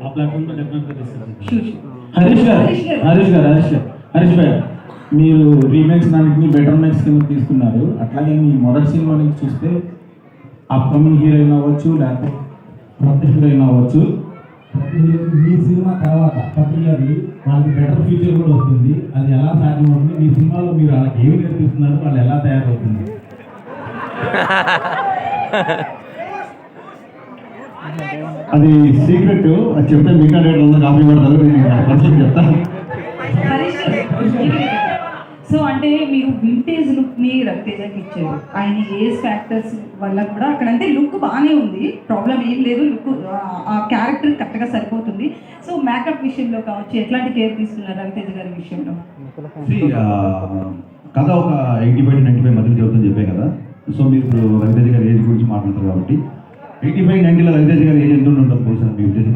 ఆ ప్లాట్ఫామ్లో డెఫినెట్గా తీసుకెళ్తాను. హరీష్ గారు మీరు రీమేక్స్ దానికి బెటర్ మేక్స్ కింద తీసుకున్నారు. అట్లాగే మీ మొదటి సినిమా నుంచి చూస్తే అప్కమింగ్ హీరోయిన్ అవ్వచ్చు, లేకపోతే కొత్త హీరోయిన్ అవ్వచ్చు, మీ సినిమా తర్వాత పర్టికులర్లీ వాళ్ళకి బెటర్ ఫ్యూచర్ కూడా వస్తుంది. అది ఎలా సాధ్యమవుతుంది? మీ సినిమాలో మీరు వాళ్ళకి ఏమి నేర్పిస్తున్నారు, వాళ్ళు ఎలా తయారవుతుంది? అది సీక్రెట్, అది చెప్తే మిగతా డేట్ కాపీ పడతారు. నేను చెప్తాను. సో అంటే మీరు వింటేజ్ లుక్ని రవితేజకి ఇచ్చారు. ఆయన ఏజ్ ఫ్యాక్టర్స్ వల్ల కూడా అక్కడ అంటే లుక్ బాగానే ఉంది, ప్రాబ్లం ఏం లేదు. లుక్ ఆ క్యారెక్టర్ కరెక్ట్గా సరిపోతుంది. సో మేకప్ విషయంలో కావచ్చు ఎట్లాంటి కేర్ తీసుకున్నారు రవితేజ గారి విషయంలో? కథ ఒక 85-95 మధ్యలో చదువుతుందని చెప్పే కదా. సో మీరు ఇప్పుడు రవితేజ గారి ఏజ్ గురించి మాట్లాడతారు కాబట్టి 85-90లో రవితేజ గారి ఏజ్ ఎంత ఉంటుంది బహుశా మీ ఉద్దేశం?